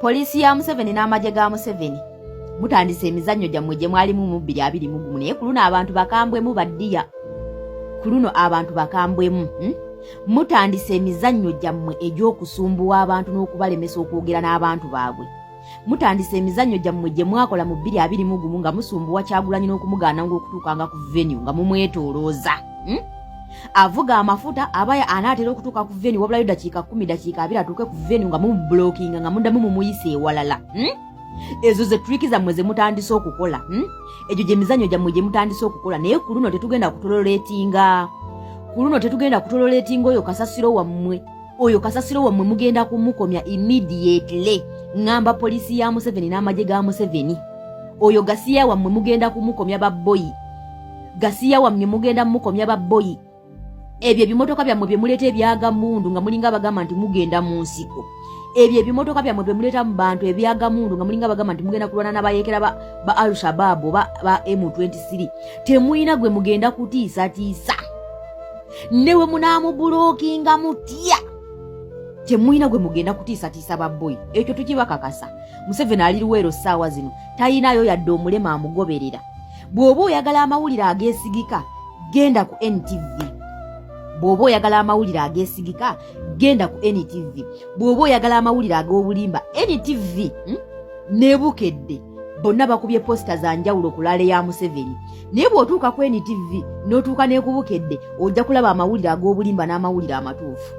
Polisi ya Museveni n'amagye ga Museveni mutandise emizannyo gyammwe gye mwalimu mu 2021 naye ku luno abantu bakambwemu baddiya. Ku luno abantu bakambwemu mutandise emizannyo gyammwe egy'okusumbuwa abantu n'okubalemesa okwogera n'abantu baabwe. Mutandise emizannyo gyammwe gye mwakola mu 2021 nga musumbuwa Kyagulanyi n'okumugaana ng'okutuukanga ku venue nga mumwetoolooza. Avuga amafuta abaya anaatera okutuuka ku venue wabulayo dakiika 10 dakiika 20 atuuke ku venue nga mumublockinga nga muddamu mumuyise ewalala. Ezo ze triki zammwe ze mutandise okukola. Egyo gye mizannyo gyammwe gye mutandise okukola naye ku luno tetugenda kutololeetinga. Ku luno tetugenda kutololeetinga oyo kasasiro wammwe. Oyo kasasiro wammwe mugenda kumukomya immediately. Ngamba polisi ya Museveni n'amagye ga Museveni. Oyo Gasiya wammwe mugenda kumukomya babboyi. Gasiya wammwe mugenda mumukomya babboyi. Ebyo ebimotoka byammwe bye muleeta ebyaga mundu nga mulinga bagamba nti mugenda mu nsiko. Ebyo ebimotoka byammwe bye muleeta mu bantu ebyaga mundu nga mulinga bagamba nti mugenda kulwana n'abayekera ba Al-Shabaab ba M23. Temuyina gwe mugenda kutiisa. Newe munaamubulokinga mutya. Temuyina gwe mugenda kutiisa babboyi. Ekyo tukibakakasa. Museveni ali Luweero ssaawa zino tayinayo yadde omulema amugoberera. Bw'oba oyagala amawulire ageesigika genda ku NTV. Bw'oba oyagala amawulire ageesigika genda ku NTV. Bw'oba oyagala amawulire ag'obulimba NTV nebukedde bonna bakubye posta za njawulo ku laale ya Museveni. Naye bw'otuuka ku NTV n'otuuka n'ekubukedde ojja kulaba amawulire ag'obulimba n'amawulire amatuufu.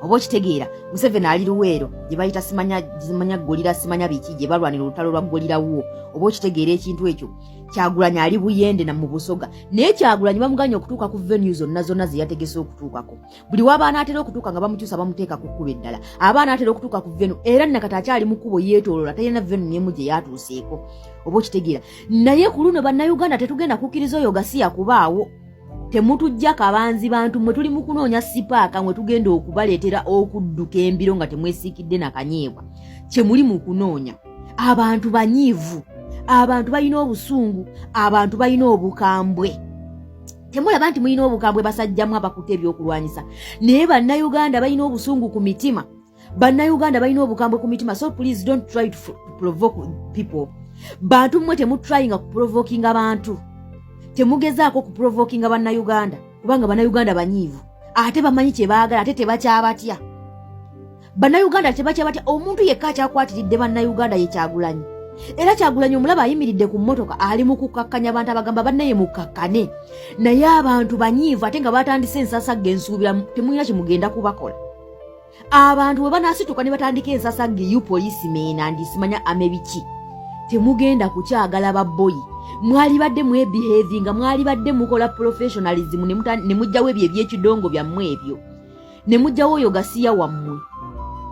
Oba okitegeera Museveni ali Luweero gye bayita simanya golira simanya biki gye balwanira olutalo lwa golira wo. Oba okitegeera ekintu ekyo Kyagulanyi ali Buyende na mu Busoga naye Kyagulanyi bamuganya okutuuka ku venue zonna ze yategese okutuukako. Buli w'abaana atera okutuuka nga bamukyusa bamuteeka ku kkubo eddala. Abaana atera okutuuka ku venue era nakati akyali mu kkubo yeetooloola tayina venue n'emu gye yatuuseeko. Oba okitegeera naye ku luno bannayuganda tetugenda kukkiriza oyo Gasiya kubaawo. Temutujja kabanzi bantu mwe tuli mu kunoonya sipaaka mwe tugenda okubaleetera okudduka embiro nga temwesiikidde na kanyeebwa. Kye muli mu kunoonya abantu banyiivu, abantu balina obusungu, abantu balina obukambwe. Temulaba nti mulina obukambwe basajjamu abakutte ebyokulwanyisa naye bannayuganda balina obusungu ku mitima. Bannayuganda balina obukambwe ku mitima. So please don't try to provoke people. Bantu mmwe temutryinga kuprovokinga abantu. Temugezaako kuprovokinga bannayuganda kubanga bannayuganda banyiivu ate bamanyi kye baagala ate tebakyabatya. Bannayuganda tebakyabatya. Omuntu yekka akyakwatiridde bannayuganda ye Kyagulanyi. Era Kyagulanyi omulaba ayimiridde ku mmotoka ali mu kukakkanya abantu abagamba bannaye mukakkane. Naye abantu banyiivu ate nga batandise ensasagge ensuubira temulina kye mugenda kubakola. Abantu bwe banaasituka ne batandika ensasagge yu policemen andisimanya amebiki. Temugenda kukyagala babboyi. Mwali badde mwebehavinga mwali badde mukola professionalism ne mujjawo ebyo ebyekidongo byammwe ebyo. Ne mujjawo oyo Gasiya wammwe.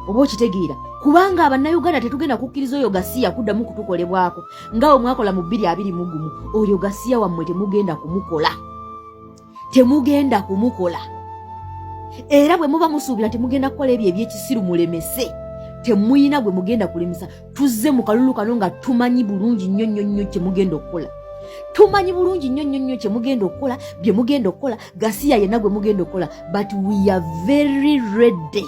Oba okitegeera kubanga abannayuganda tetugenda kukkiriza oyo Gasiya kuddamu kutukolebwako ngaawo mwakola mu 2021. Oyo Gasiya wammwe temugenda kumukola. Temugenda kumukola. Era bwe muba musuubira temugenda kukola ebyo ebyekisiru mulemese. Temuyina gwe mugenda kulemesa. Tuzze mu kalulu kano nga tumanyi bulungi nnyo kye mugenda okukola. Tumanyi bulungi nnyo kye mugenda okukola bye mugenda okukola Gasiya yenna gwe mugenda okukola. But we are very ready.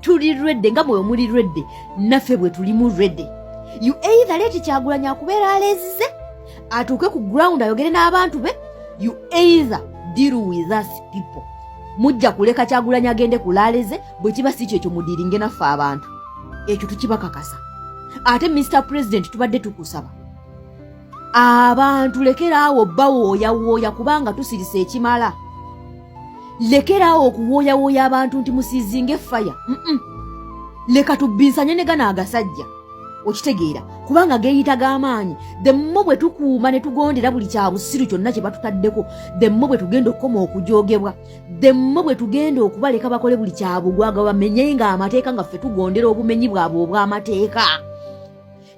Tuli ready nga mwe muri ready naffe bwe tulimu ready. You either let Kyagulanyi akubeera alezize atuuke ku ground ayogere n'abantu be. You either deal with us people. Mujja kuleka Kyagulanyi agende kulaleze bwe kiba si kyekyo mudiringe naffe abantu. Ekyo tukibakakasa. Ate Mr. President tubadde tukusaba abantu lekeraawo bawooyawooya kubanga tusirise ekimala. Lekeraawo okuwooyawooya abantu nti musiizinge fire. Leka tubbinsanye ne gana agasajja. Okitegeera kubanga geeyita g'amaanyi. The more bwe tukuuma ne tugondera buli kya busiru kyonna kye batutaddeko the more bwe tugenda okukoma okujoogebwa. The more bwe tugenda okubaleka bakole buli kya bugwaga bamenyenga amateeka nga ffe tugondera obumenyi bwabwe obw'amateeka.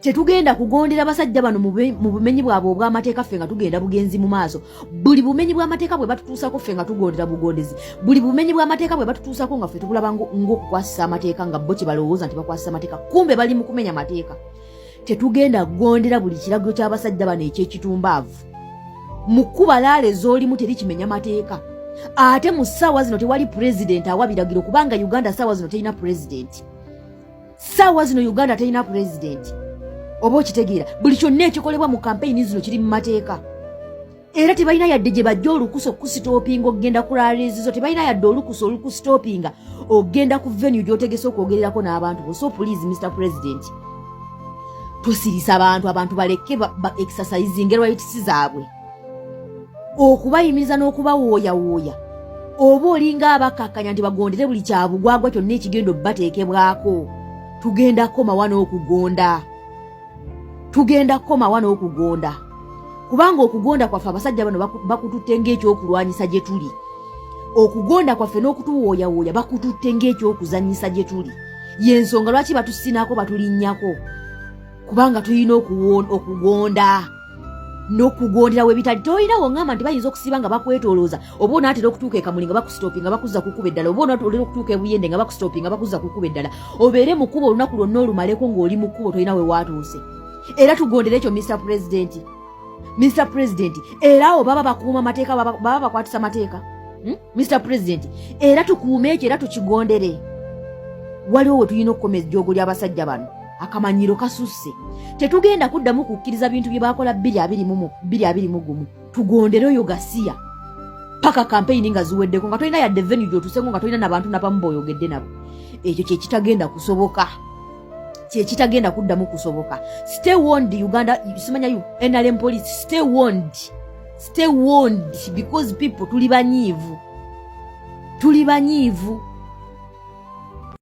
Tetugenda kugondera basajja bano mu bumenyi bwabwe obw'amateeka ffe nga tugenda bugenzi mu maaso. Buli bumenyi bw'amateeka bwe batutuusako ffe nga tugondera bugondezi. Buli bumenyi bw'amateeka bwe batutuusako nga ffe tubulaba ng'okukwasisa amateeka nga bo kye balowooza nti bakwasisa amateeka kumbe bali mu kumenya amateeka. Tetugenda kugondera buli kiragiro ky'abasajja bano eky'ekitumbaavu. Mu kkuba laale z'olimu teri kimenya mateeka. Ate mu ssaawa zino tewali pulezidenti awa biragiro kubanga Uganda ssaawa zino terina pulezidenti. Saawa zino Uganda terina president. Oba okitegeera buli kyonna ekikolebwa mu campaign zino kiri mu mateeka. Era tebalina yadde gye bajja olukusa okusitoopinga okugenda ku rallies zo, tebalina yadde olukusa olukusitoopinga okugenda ku venue gy'otegese okwogererako n'abantu bo. So please Mr. President, tosirisa abantu baleke ba exercising rights zaabwe. Okubayimiriza n'okubawooyawooya oba olinga abakkakkanya nti bagondere buli kyabugwagwa kyonna ekigenda obbateekebwako. Tugenda kkomawa n'okugonda. Kubanga okugonda kwaffe abasajja bano bakututte ng'ekyokulwanyisa gye tuli. Okugonda kwaffe n'okutuwooyawooya bakututte ng'ekyokuzannyisa gye tuli. Y'ensonga lwaki batusinako batulinnyako. Kubanga tulina okugonda n'okugondera we bitali. Tolina wongamba nti bayinza okusiba nga bakwetolooza oba onaatera okutuuka ekamuli nga bakusitoopinga bakuzza kukuba eddala, oba onaatera okutuuka ebuyende nga bakusitoopinga bakuzza kukuba eddala. Obeere mu kkubo olunaku lwonna olumaleko ng'oli mu kkubo tolina we waatuuse. Era tugondere ekyo Mr. President, era abo baba bakuuma amateeka baba bakwatisa mateeka. Mr. President, era tukuume ekyo era tukigondere. Waliwo we tulina okukoma ejjoogo ly'abasajja bano. Akamanyiro kasusse. Tetugenda kuddamu kukkiriza bintu bye baakola 2021. Tugondere oyo gasiya. Paka campaign nga ziweddeko nga tolina yadde venue gy'otuusengo nga tolina n'abantu nabamu b'oyogedde nabo. Ekyo kye kitagenda kusoboka. Kitagenda kuddamu kusoboka. Stay warned Uganda, simanya you NRM police, stay warned because people tuli banyiivu